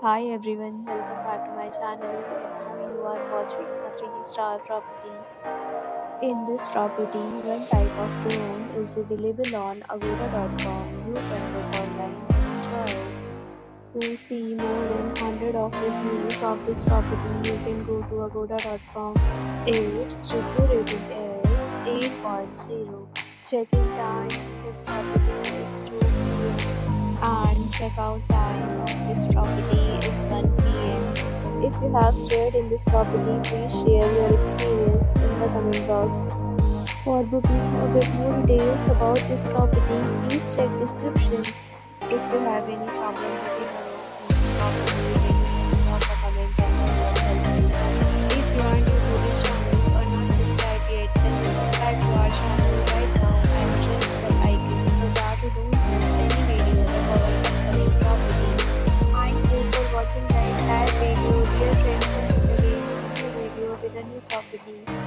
Hi everyone, welcome back to my channel. Now you are watching a 3-star property. In this property, one type of room is available on agoda.com. You can book online and enjoy it. To see more than 100 of reviews of this property, you can go to agoda.com. Its review rating is 8.0. Check-in time in this property is 2 p.m. and checkout time of this property is 1 p.m. If you have stayed in this property, please share your experience in the comment box. For booking a bit more details about this property, please check description. If you have any problem booking a room in this property, then please drop a comment and we will help you. If you are new to this channel or not subscribed yet, then please subscribe to our channel right now and press the bell icon so that you don't miss any video of our upcoming property. Thank you for watching the entire video. Dear friends, we'll meet again in a new video with a new property.